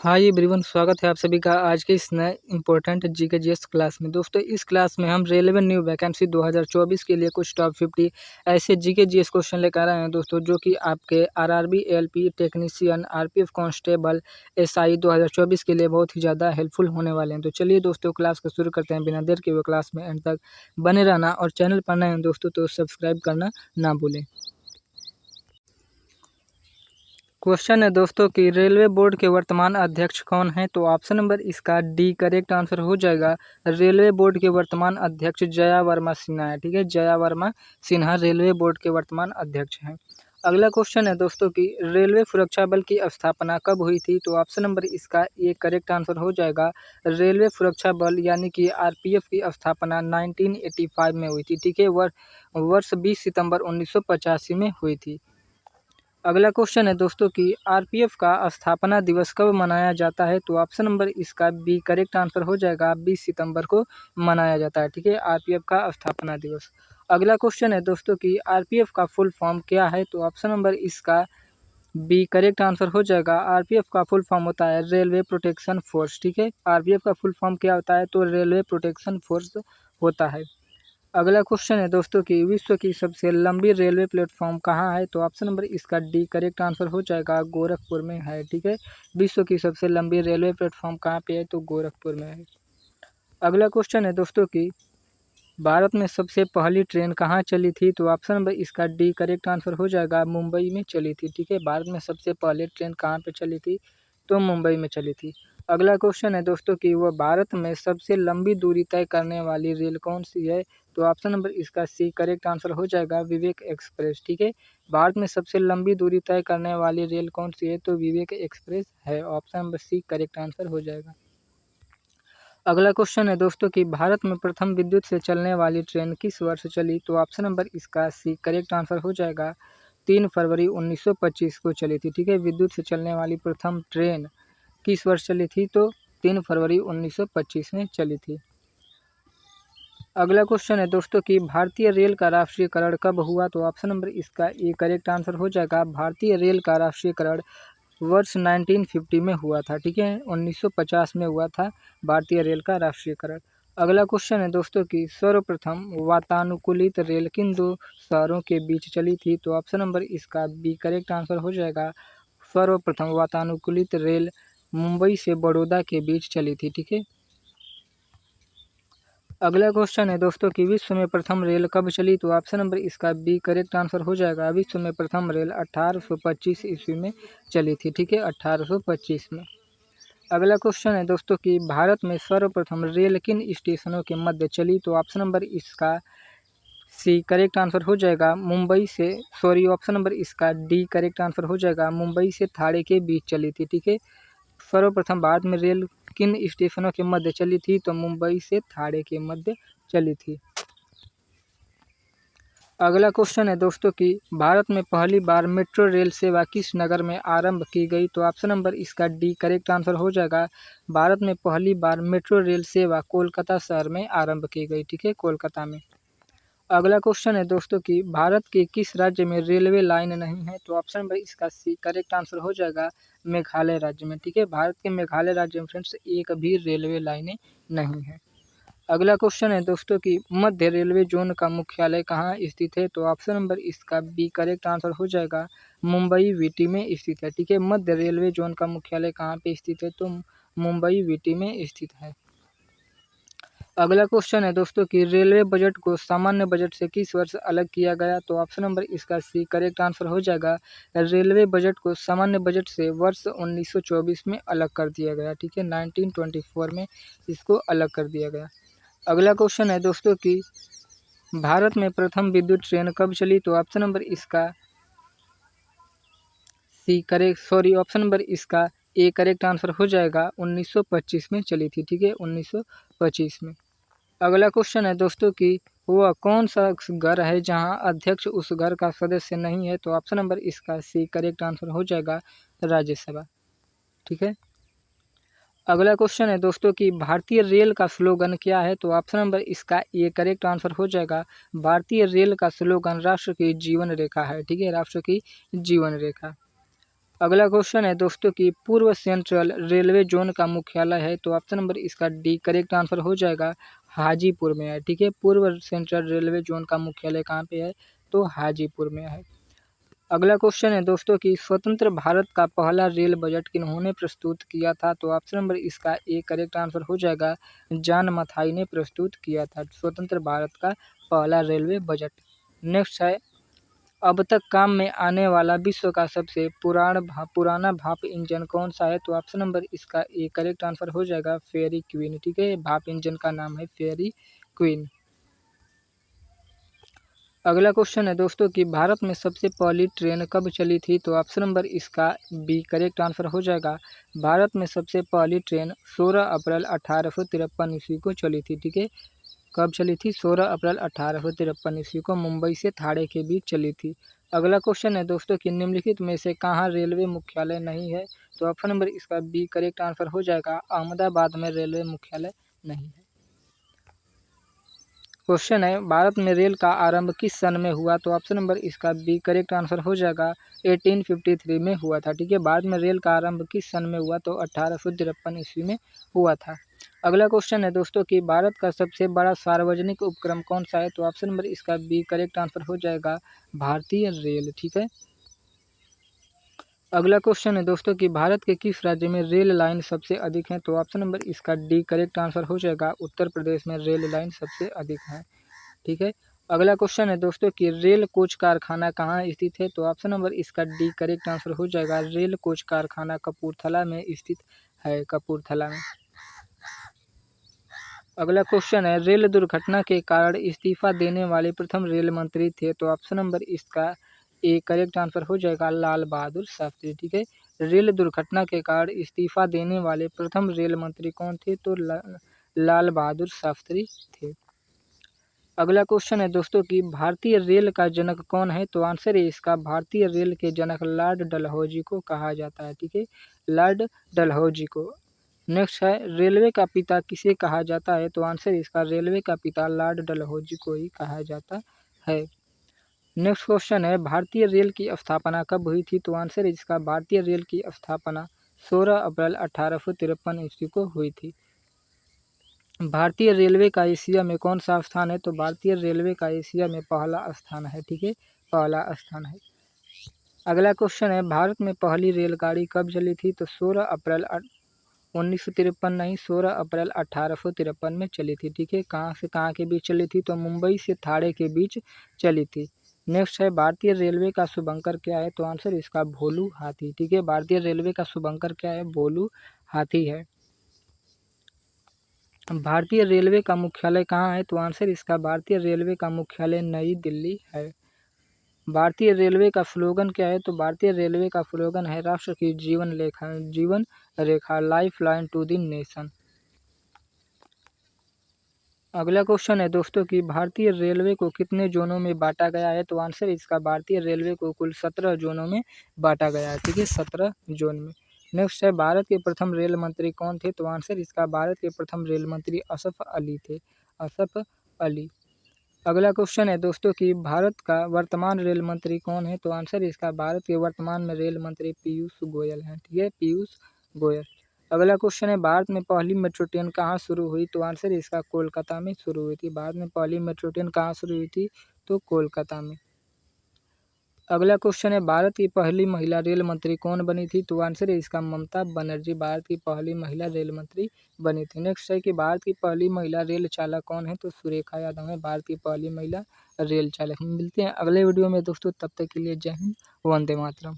Hi everyone, स्वागत है आप सभी का आज के इस नए इंपॉर्टेंट जीके जीएस क्लास में। दोस्तों, इस क्लास में हम रेलवे न्यू वैकेंसी 2024 के लिए कुछ टॉप 50 ऐसे जीके जीएस क्वेश्चन लेकर आए हैं दोस्तों, जो कि आपके RRB, ALP technician, RPF constable, SI 2024 के लिए बहुत ही ज़्यादा हेल्पफुल होने वाले हैं। तो चलिए दोस्तों, क्लास को शुरू करते हैं। बिना देर के हुए क्लास में एंड तक बने रहना, और चैनल पर नए हैं दोस्तों तो सब्सक्राइब करना ना भूलें। क्वेश्चन है दोस्तों कि रेलवे बोर्ड के वर्तमान अध्यक्ष कौन हैं? तो ऑप्शन नंबर इसका डी करेक्ट आंसर हो जाएगा। रेलवे बोर्ड के वर्तमान अध्यक्ष जया वर्मा सिन्हा है। ठीक है, जया वर्मा सिन्हा रेलवे बोर्ड के वर्तमान अध्यक्ष हैं। अगला क्वेश्चन है दोस्तों कि रेलवे सुरक्षा बल की स्थापना कब हुई थी? तो ऑप्शन नंबर इसका ए करेक्ट आंसर हो जाएगा। रेलवे सुरक्षा बल यानी कि आरपीएफ की स्थापना 1985 में हुई थी। ठीक है, वर्ष 20 सितंबर 1985 में हुई थी। अगला क्वेश्चन है दोस्तों कि आरपीएफ का स्थापना दिवस कब मनाया जाता है? तो ऑप्शन नंबर इसका बी करेक्ट आंसर हो जाएगा। 20 सितंबर को मनाया जाता है। ठीक है, आरपीएफ का स्थापना दिवस। अगला क्वेश्चन है दोस्तों कि आरपीएफ का फुल फॉर्म क्या है? तो ऑप्शन नंबर इसका बी करेक्ट आंसर हो जाएगा। आरपीएफ का फुल फॉर्म होता है रेलवे प्रोटेक्शन फोर्स। ठीक है, आरपीएफ का फुल फॉर्म क्या होता है? तो रेलवे प्रोटेक्शन फोर्स होता है। अगला क्वेश्चन है दोस्तों कि विश्व की सबसे लंबी रेलवे प्लेटफॉर्म कहाँ है? तो ऑप्शन नंबर इसका डी करेक्ट आंसर हो जाएगा। गोरखपुर में है। ठीक है, विश्व की सबसे लंबी रेलवे प्लेटफॉर्म कहाँ पे है? तो गोरखपुर में है। अगला क्वेश्चन है दोस्तों कि भारत में सबसे पहली ट्रेन कहाँ चली थी? तो ऑप्शन नंबर इसका डी करेक्ट आंसर हो जाएगा। मुंबई में चली थी। ठीक है, भारत में सबसे पहले ट्रेन कहाँ पे चली थी? तो मुंबई में चली थी। अगला क्वेश्चन है दोस्तों कि वह भारत में सबसे लंबी दूरी तय करने वाली रेल कौन सी है? तो ऑप्शन नंबर इसका सी करेक्ट आंसर हो जाएगा। विवेक एक्सप्रेस। ठीक है, भारत में सबसे लंबी दूरी तय करने वाली रेल कौन सी है? तो विवेक एक्सप्रेस है। Option number C correct answer हो जाएगा। अगला क्वेश्चन है दोस्तों कि भारत में प्रथम विद्युत से चलने वाली ट्रेन किस वर्ष चली? तो ऑप्शन नंबर इसका सी करेक्ट आंसर हो जाएगा। 3 फरवरी 1925 को चली थी। ठीक है, विद्युत से चलने वाली प्रथम ट्रेन किस वर्ष चली थी? तो 3 फरवरी 1925 में चली थी। अगला क्वेश्चन है दोस्तों कि भारतीय रेल का राष्ट्रीयकरण कब हुआ? तो ऑप्शन नंबर इसका ए करेक्ट आंसर हो जाएगा। भारतीय रेल का राष्ट्रीयकरण वर्ष 1950 में हुआ था। ठीक है, 1950 में हुआ था भारतीय रेल का राष्ट्रीयकरण। अगला क्वेश्चन है दोस्तों कि सर्वप्रथम वातानुकूलित रेल किन दो शहरों के बीच चली थी? तो ऑप्शन नंबर इसका बी करेक्ट आंसर हो जाएगा। सर्वप्रथम वातानुकूलित रेल मुंबई से बड़ौदा के बीच चली थी। ठीक है, अगला क्वेश्चन है दोस्तों कि विश्व में प्रथम रेल कब चली? तो ऑप्शन नंबर इसका बी करेक्ट आंसर हो जाएगा। विश्व में प्रथम रेल 1825 ईस्वी में चली थी। ठीक है, 1825 में। अगला क्वेश्चन है दोस्तों कि भारत में सर्वप्रथम रेल किन स्टेशनों के मध्य चली? तो ऑप्शन नंबर इसका सी करेक्ट आंसर हो जाएगा। ऑप्शन नंबर इसका डी करेक्ट आंसर हो जाएगा। मुंबई से थाने के बीच चली थी। ठीक है, सर्वप्रथम भारत में रेल किन स्टेशनों के मध्य चली थी? तो मुंबई से थाने के मध्य चली थी। अगला क्वेश्चन है दोस्तों कि भारत में पहली बार मेट्रो रेल सेवा किस नगर में आरंभ की गई? तो ऑप्शन नंबर इसका डी करेक्ट आंसर हो जाएगा। भारत में पहली बार मेट्रो रेल सेवा कोलकाता शहर में आरंभ की गई। ठीक है, कोलकाता में। अगला क्वेश्चन है दोस्तों कि भारत के किस राज्य में रेलवे लाइन नहीं है? तो ऑप्शन नंबर इसका सी करेक्ट आंसर हो जाएगा। मेघालय राज्य में। ठीक है, भारत के मेघालय राज्य में फ्रेंड्स एक भी रेलवे लाइनें नहीं है। अगला क्वेश्चन है दोस्तों कि मध्य रेलवे जोन का मुख्यालय कहाँ स्थित है? तो ऑप्शन नंबर इसका बी करेक्ट आंसर हो जाएगा। मुंबई वीटी में स्थित है। ठीक है, मध्य रेलवे जोन का मुख्यालय कहाँ पे स्थित है? तो मुंबई वीटी में स्थित है। अगला क्वेश्चन है दोस्तों कि रेलवे बजट को सामान्य बजट से किस वर्ष अलग किया गया? तो ऑप्शन नंबर इसका सी करेक्ट आंसर हो जाएगा। रेलवे बजट को सामान्य बजट से वर्ष 1924 में अलग कर दिया गया। ठीक है, 1924 में इसको अलग कर दिया गया। अगला क्वेश्चन है दोस्तों कि भारत में प्रथम विद्युत ट्रेन कब चली? तो ऑप्शन नंबर इसका ऑप्शन नंबर इसका ए करेक्ट आंसर हो जाएगा। 1925 में चली थी। ठीक है, 1925 में। अगला क्वेश्चन है दोस्तों कि वह कौन सा घर है जहां अध्यक्ष उस घर का सदस्य नहीं है? तो ऑप्शन नंबर इसका सी करेक्ट आंसर हो जाएगा। राज्यसभा। ठीक है, अगला क्वेश्चन है दोस्तों कि भारतीय रेल का स्लोगन क्या है? तो ऑप्शन नंबर इसका ए करेक्ट आंसर हो जाएगा। भारतीय रेल का स्लोगन राष्ट्र की जीवन रेखा है। ठीक है, राष्ट्र की जीवन रेखा। अगला क्वेश्चन है दोस्तों कि पूर्व सेंट्रल रेलवे जोन का मुख्यालय है, तो ऑप्शन नंबर इसका डी करेक्ट आंसर हो जाएगा, हाजीपुर में है। ठीक है, पूर्व सेंट्रल रेलवे जोन का मुख्यालय कहाँ पे है, तो हाजीपुर में है। अगला क्वेश्चन है दोस्तों कि स्वतंत्र भारत का पहला रेल बजट किन्होंने प्रस्तुत किया था, तो ऑप्शन नंबर इसका ए करेक्ट आंसर हो जाएगा, जॉन मथाई ने प्रस्तुत किया था स्वतंत्र भारत का पहला रेलवे बजट। नेक्स्ट है, अब तक काम में आने वाला विश्व का सबसे पुराना भाप इंजन कौन सा है, तो ऑप्शन नंबर इसका ए करेक्ट आंसर हो जाएगा, फेरी क्वीन। ठीक है, भाप इंजन का नाम है फेरी क्वीन। अगला क्वेश्चन है दोस्तों कि भारत में सबसे पहली ट्रेन कब चली थी, तो ऑप्शन नंबर इसका बी करेक्ट आंसर हो जाएगा, भारत में सबसे पहली ट्रेन 16 अप्रैल 1853 ईस्वी को चली थी। ठीक है, कब चली थी, 16 अप्रैल 1853 ईस्वी को मुंबई से थाने के बीच चली थी। अगला क्वेश्चन है दोस्तों कि निम्नलिखित में से कहाँ रेलवे मुख्यालय नहीं है, तो ऑप्शन नंबर इसका बी करेक्ट आंसर हो जाएगा, अहमदाबाद में रेलवे मुख्यालय नहीं है। क्वेश्चन है, भारत में रेल का आरंभ किस सन में हुआ, तो ऑप्शन नंबर इसका बी करेक्ट आंसर हो जाएगा, 1853 में हुआ था। ठीक है, भारत में रेल का आरंभ किस सन में हुआ, तो 1853 ईस्वी में हुआ था। अगला क्वेश्चन है दोस्तों कि भारत का सबसे बड़ा सार्वजनिक उपक्रम कौन सा है, तो ऑप्शन नंबर इसका बी करेक्ट आंसर हो जाएगा, भारतीय रेल। ठीक है, अगला क्वेश्चन है दोस्तों कि भारत के किस राज्य में रेल लाइन सबसे अधिक है, तो ऑप्शन नंबर इसका डी करेक्ट आंसर हो जाएगा, उत्तर प्रदेश में रेल लाइन सबसे अधिक है। ठीक है, अगला क्वेश्चन है दोस्तों कि रेल कोच कारखाना कहाँ स्थित है, तो ऑप्शन नंबर इसका डी करेक्ट आंसर हो जाएगा, रेल कोच कारखाना कपूरथला में स्थित है, कपूरथला में। अगला क्वेश्चन है, रेल दुर्घटना के कारण इस्तीफा देने वाले प्रथम रेल मंत्री थे, तो ऑप्शन नंबर इसका ए करेक्ट आंसर हो जाएगा, लाल बहादुर शास्त्री। ठीक है, रेल दुर्घटना के कारण इस्तीफा देने वाले प्रथम रेल मंत्री कौन थे, तो लाल बहादुर शास्त्री थे। अगला क्वेश्चन है दोस्तों कि भारतीय रेल का जनक कौन है, तो आंसर है इसका, भारतीय रेल के जनक लॉर्ड डलहौजी को कहा जाता है। ठीक है, लॉर्ड डलहौजी को। नेक्स्ट है, रेलवे का पिता किसे कहा जाता है, तो आंसर इसका, रेलवे का पिता लॉर्ड डलहौजी को ही कहा जाता है। नेक्स्ट क्वेश्चन है, भारतीय रेल की स्थापना कब हुई थी, तो आंसर इसका, भारतीय रेल की स्थापना 16 अप्रैल 1853 ईस्वी को हुई थी। भारतीय रेलवे का एशिया में कौन सा स्थान है, तो भारतीय रेलवे का एशिया में पहला स्थान है। ठीक है, पहला स्थान है। अगला क्वेश्चन है, भारत में पहली रेलगाड़ी कब चली थी, तो 16 अप्रैल 1953 नहीं, 16 अप्रैल 1853 में चली थी। ठीक है, कहाँ से कहाँ के बीच चली थी, तो मुंबई से थाने के बीच चली थी। नेक्स्ट है, भारतीय रेलवे का शुभंकर क्या है, तो आंसर इसका भोलू हाथी। ठीक है, भारतीय रेलवे का शुभंकर क्या है, भोलू हाथी है। भारतीय रेलवे का मुख्यालय कहाँ है, तो आंसर इसका, भारतीय रेलवे का मुख्यालय नई दिल्ली है। भारतीय रेलवे का स्लोगन क्या है, तो भारतीय रेलवे का स्लोगन है, राष्ट्र की जीवन रेखा, life line to the nation. अगला क्वेश्चन है दोस्तों कि भारतीय रेलवे को कितने जोनों में बांटा गया है, तो आंसर इसका, भारतीय रेलवे को कुल 17 जोनों में बांटा गया है। ठीक है, 17 जोन में। नेक्स्ट है, भारत के प्रथम रेल मंत्री कौन थे, तो आंसर इसका, भारत के प्रथम रेल मंत्री असफ अली थे, असफ अली। अगला क्वेश्चन है दोस्तों कि भारत का वर्तमान रेल मंत्री कौन है, तो आंसर इसका, भारत के वर्तमान में रेल मंत्री पीयूष गोयल हैं। ठीक है, पीयूष गोयल। अगला क्वेश्चन है, भारत में पहली मेट्रो ट्रेन कहाँ शुरू हुई, तो आंसर इसका, कोलकाता में शुरू हुई थी। भारत में पहली मेट्रो ट्रेन कहाँ शुरू हुई थी, तो कोलकाता में। अगला क्वेश्चन है, भारत की पहली महिला रेल मंत्री कौन बनी थी, तो आंसर है इसका, ममता बनर्जी भारत की पहली महिला रेल मंत्री बनी थी। नेक्स्ट है कि भारत की पहली महिला रेल चालक कौन है, तो सुरेखा यादव है भारत की पहली महिला रेल चालक। मिलते हैं अगले वीडियो में दोस्तों, तब तक के लिए जय हिंद, वंदे मातरम।